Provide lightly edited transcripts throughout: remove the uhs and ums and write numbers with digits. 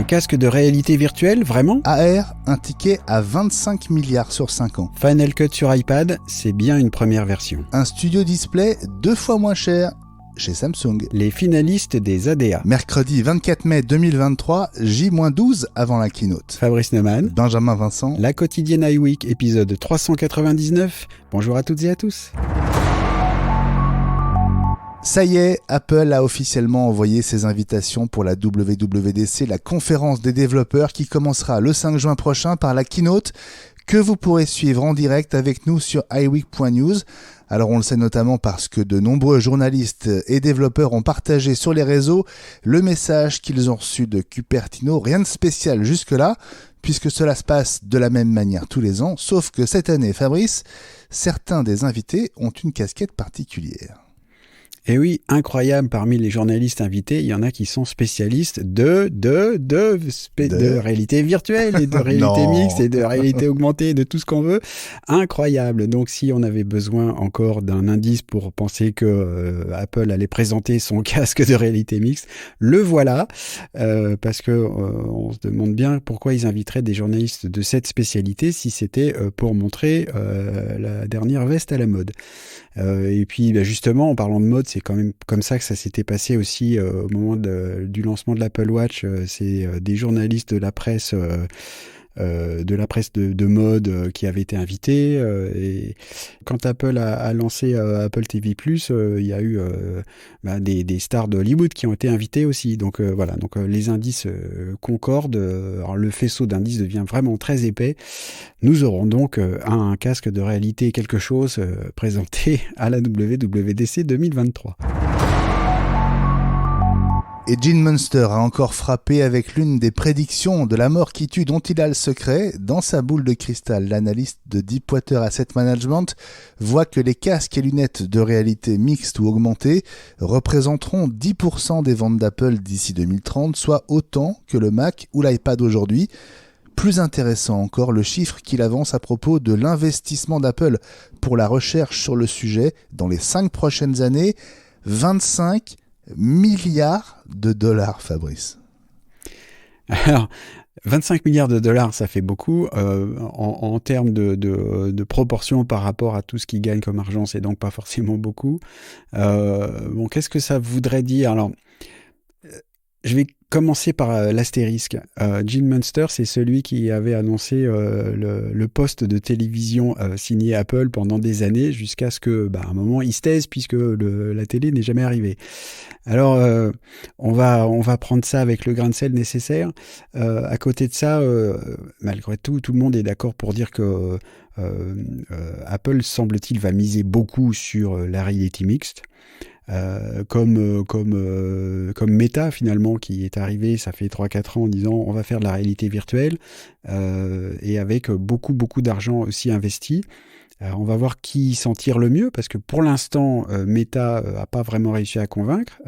Un casque de réalité virtuelle, vraiment ? AR, un ticket à 25 milliards sur 5 ans. Final Cut sur iPad, c'est bien une première version. Un studio display 2 fois moins cher chez Samsung. Les finalistes des ADA. Mercredi 24 mai 2023, J-12 avant la keynote. Fabrice Neumann. Benjamin Vincent. La quotidienne iWeek, épisode 399. Bonjour à toutes et à tous. Ça y est, Apple a officiellement envoyé ses invitations pour la WWDC, la conférence des développeurs qui commencera le 5 juin prochain par la keynote que vous pourrez suivre en direct avec nous sur iWeek.news. Alors on le sait notamment parce que de nombreux journalistes et développeurs ont partagé sur les réseaux le message qu'ils ont reçu de Cupertino. Rien de spécial jusque-là, puisque cela se passe de la même manière tous les ans, sauf que cette année, Fabrice, certains des invités ont une casquette particulière. Et oui, incroyable, parmi les journalistes invités, il y en a qui sont spécialistes de réalité virtuelle et de réalité mixte et de réalité augmentée, de tout ce qu'on veut. Incroyable. Donc si on avait besoin encore d'un indice pour penser que Apple allait présenter son casque de réalité mixte, le voilà, parce que on se demande bien pourquoi ils inviteraient des journalistes de cette spécialité si c'était pour montrer la dernière veste à la mode. Et puis justement, en parlant de mode, c'est quand même comme ça que ça s'était passé aussi au moment du lancement de l'Apple Watch. C'est des journalistes de la presse de mode qui avaient été invités. Et quand Apple a lancé Apple TV+, il y a eu des stars de Hollywood qui ont été invitées aussi. Donc voilà, donc les indices concordent. Alors le faisceau d'indices devient vraiment très épais. Nous aurons donc un casque de réalité quelque chose présenté à la WWDC 2023. Et Gene Munster a encore frappé avec l'une des prédictions de la mort qui tue dont il a le secret. Dans sa boule de cristal, l'analyste de Deepwater Asset Management voit que les casques et lunettes de réalité mixte ou augmentée représenteront 10% des ventes d'Apple d'ici 2030, soit autant que le Mac ou l'iPad aujourd'hui. Plus intéressant encore, le chiffre qu'il avance à propos de l'investissement d'Apple pour la recherche sur le sujet dans les 5 prochaines années, 25 milliards de dollars, Fabrice. Alors, 25 milliards de dollars, ça fait beaucoup. En termes de proportion par rapport à tout ce qu'ils gagnent comme argent, c'est donc pas forcément beaucoup. Bon, qu'est-ce que ça voudrait dire ? Alors, je vais commencer par l'astérisque. Gene Munster, c'est celui qui avait annoncé le poste de télévision signé Apple pendant des années, jusqu'à ce que, à un moment, il se taise, puisque la télé n'est jamais arrivée. Alors, on va prendre ça avec le grain de sel nécessaire. À côté de ça, malgré tout le monde est d'accord pour dire que Apple, semble-t-il, va miser beaucoup sur la réalité mixte. Comme Meta finalement qui est arrivé, ça fait 3-4 ans en disant on va faire de la réalité virtuelle et avec beaucoup d'argent aussi investi. On va voir qui s'en tire le mieux parce que pour l'instant Meta a pas vraiment réussi à convaincre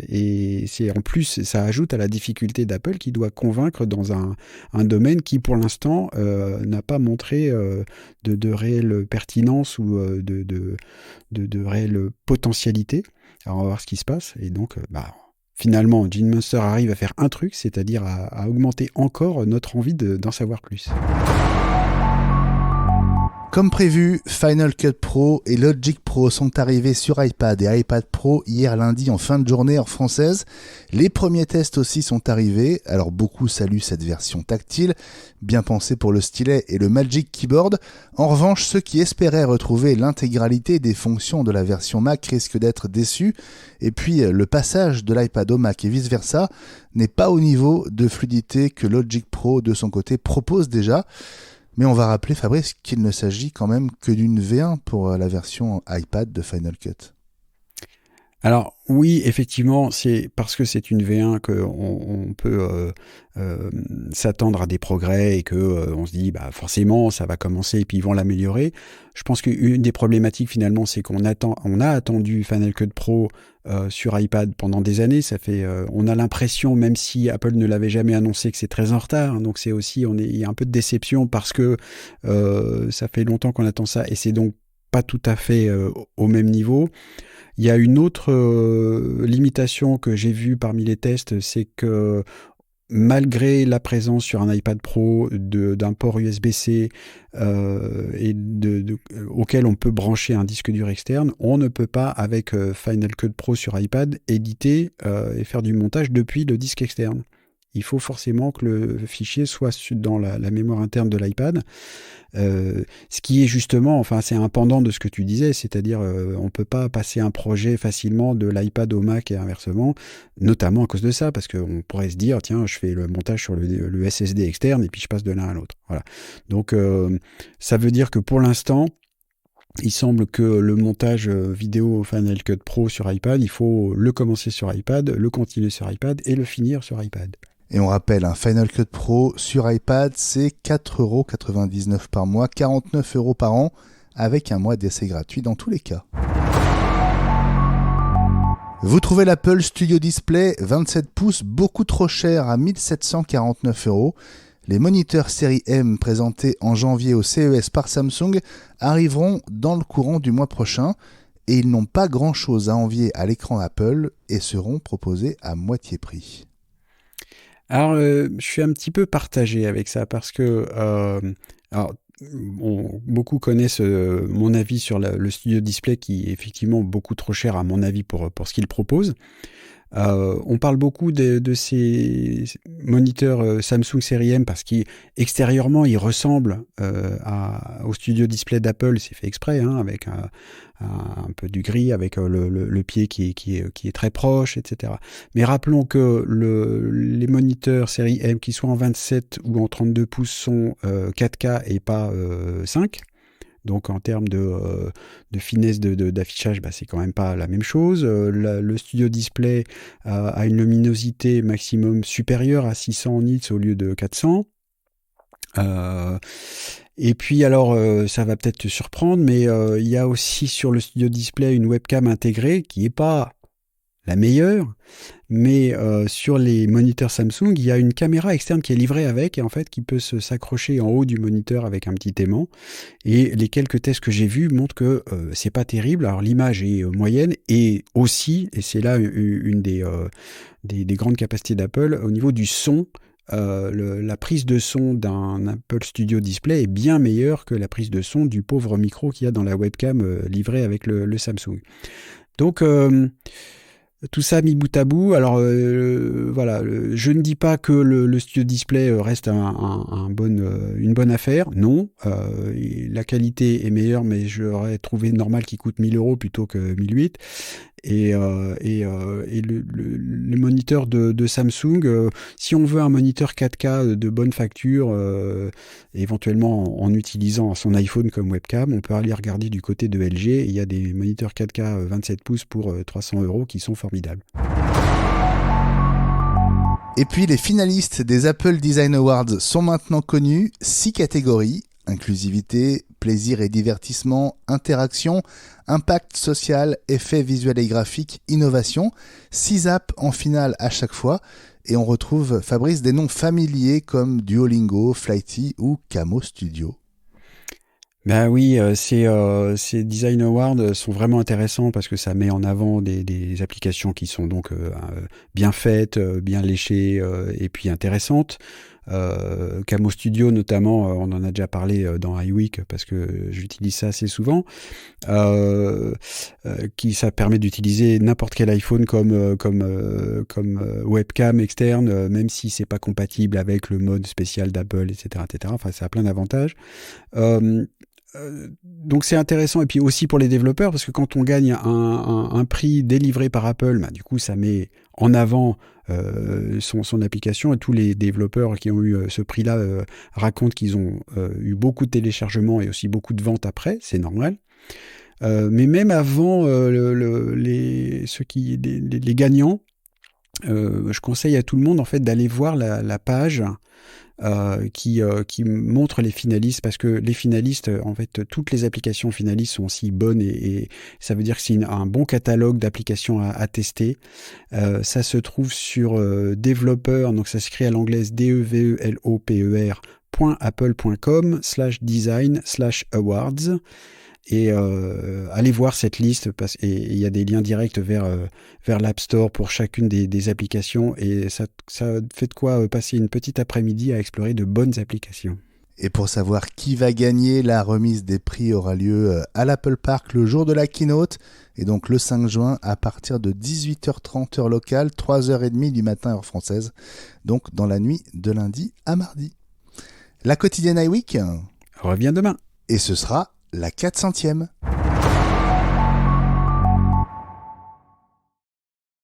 et c'est en plus ça ajoute à la difficulté d'Apple qui doit convaincre dans un domaine qui pour l'instant n'a pas montré de réelle pertinence ou de réelle potentialité. Alors on va voir ce qui se passe et donc finalement Gene Munster arrive à faire un truc, c'est-à-dire à augmenter encore notre envie d'en savoir plus. Comme prévu, Final Cut Pro et Logic Pro sont arrivés sur iPad et iPad Pro hier lundi en fin de journée heure française. Les premiers tests aussi sont arrivés, alors beaucoup saluent cette version tactile, bien pensée pour le stylet et le Magic Keyboard. En revanche, ceux qui espéraient retrouver l'intégralité des fonctions de la version Mac risquent d'être déçus. Et puis, le passage de l'iPad au Mac et vice-versa n'est pas au niveau de fluidité que Logic Pro de son côté propose déjà. Mais on va rappeler, Fabrice, qu'il ne s'agit quand même que d'une V1 pour la version iPad de Final Cut. Alors oui, effectivement, c'est parce que c'est une V1 qu'on peut s'attendre à des progrès et que on se dit forcément ça va commencer et puis ils vont l'améliorer. Je pense qu'une des problématiques finalement, c'est on a attendu Final Cut Pro sur iPad pendant des années. Ça fait, on a l'impression, même si Apple ne l'avait jamais annoncé, que c'est très en retard. Donc c'est aussi, il y a un peu de déception parce que ça fait longtemps qu'on attend ça et c'est donc pas tout à fait au même niveau. Il y a une autre limitation que j'ai vue parmi les tests, c'est que malgré la présence sur un iPad Pro d'un port USB-C auquel on peut brancher un disque dur externe, on ne peut pas, avec Final Cut Pro sur iPad, éditer et faire du montage depuis le disque externe. Il faut forcément que le fichier soit dans la mémoire interne de l'iPad. Ce qui est justement, enfin, c'est un pendant de ce que tu disais, c'est-à-dire on ne peut pas passer un projet facilement de l'iPad au Mac et inversement, notamment à cause de ça, parce qu'on pourrait se dire, tiens, je fais le montage sur le SSD externe et puis je passe de l'un à l'autre. Voilà. Donc, ça veut dire que pour l'instant, il semble que le montage vidéo Final Cut Pro sur iPad, il faut le commencer sur iPad, le continuer sur iPad et le finir sur iPad. Et on rappelle, un Final Cut Pro sur iPad, c'est 4,99€ par mois, 49€ par an, avec un mois d'essai gratuit dans tous les cas. Vous trouvez l'Apple Studio Display 27 pouces beaucoup trop cher à 1749€. Les moniteurs série M présentés en janvier au CES par Samsung arriveront dans le courant du mois prochain et ils n'ont pas grand-chose à envier à l'écran Apple et seront proposés à moitié prix. Alors, je suis un petit peu partagé avec ça parce que beaucoup connaissent mon avis sur le Studio Display qui est effectivement beaucoup trop cher à mon avis pour ce qu'il propose. On parle beaucoup de ces moniteurs Samsung série M parce qu'extérieurement ils ressemblent au Studio Display d'Apple, c'est fait exprès, hein, avec un peu du gris, avec le pied qui est très proche, etc. Mais rappelons que les moniteurs série M, qui soient en 27 ou en 32 pouces, sont 4K et pas 5. Donc en termes de finesse d'affichage, c'est quand même pas la même chose. Le Studio Display a une luminosité maximum supérieure à 600 nits au lieu de 400. Et puis alors, ça va peut-être te surprendre, mais il y a aussi sur le Studio Display une webcam intégrée qui n'est pas la meilleure, mais sur les moniteurs Samsung, il y a une caméra externe qui est livrée avec et en fait qui peut s'accrocher en haut du moniteur avec un petit aimant. Et les quelques tests que j'ai vus montrent que c'est pas terrible. Alors l'image est moyenne et aussi, et c'est là une des grandes capacités d'Apple, au niveau du son. La prise de son d'un Apple Studio Display est bien meilleure que la prise de son du pauvre micro qu'il y a dans la webcam livrée avec le Samsung. Donc tout ça mis bout à bout, alors voilà, je ne dis pas que le Studio Display reste une bonne affaire, non, la qualité est meilleure, mais j'aurais trouvé normal qu'il coûte 1 000€ plutôt que 1 800. Et le moniteur de Samsung, si on veut un moniteur 4K de bonne facture, éventuellement en utilisant son iPhone comme webcam, on peut aller regarder du côté de LG. Il y a des moniteurs 4K 27 pouces pour 300€ qui sont formidables. Et puis les finalistes des Apple Design Awards sont maintenant connus, 6 catégories: inclusivité, plaisir et divertissement, interaction, impact social, effets visuels et graphiques, innovation. 6 apps en finale à chaque fois. Et on retrouve, Fabrice, des noms familiers comme Duolingo, Flighty ou Camo Studio. Ben oui, ces Design Awards sont vraiment intéressants parce que ça met en avant des applications qui sont donc bien faites, bien léchées et puis intéressantes. Camo Studio notamment, on en a déjà parlé dans iWeek parce que j'utilise ça assez souvent, ça permet d'utiliser n'importe quel iPhone comme webcam externe, même si c'est pas compatible avec le mode spécial d'Apple, etc., etc. Enfin, ça a plein d'avantages. Donc c'est intéressant, et puis aussi pour les développeurs, parce que quand on gagne un prix délivré par Apple, du coup ça met en avant son application, et tous les développeurs qui ont eu ce prix-là racontent qu'ils ont eu beaucoup de téléchargements et aussi beaucoup de ventes après, c'est normal. Mais même avant les gagnants, je conseille à tout le monde en fait d'aller voir la page qui montre les finalistes, parce que les finalistes, en fait, toutes les applications finalistes sont aussi bonnes et ça veut dire que c'est un bon catalogue d'applications à tester. Ça se trouve sur développeur, donc ça s'écrit à l'anglaise developer.apple.com/design/awards. et allez voir cette liste et il y a des liens directs vers l'App Store pour chacune des applications et ça fait de quoi passer une petite après-midi à explorer de bonnes applications. Et pour savoir qui va gagner, la remise des prix aura lieu à l'Apple Park le jour de la keynote, et donc le 5 juin à partir de 18h30 heure locale, 3h30 du matin heure française, donc dans la nuit de lundi à mardi. La quotidienne iWeek revient demain. Et ce sera la 400e.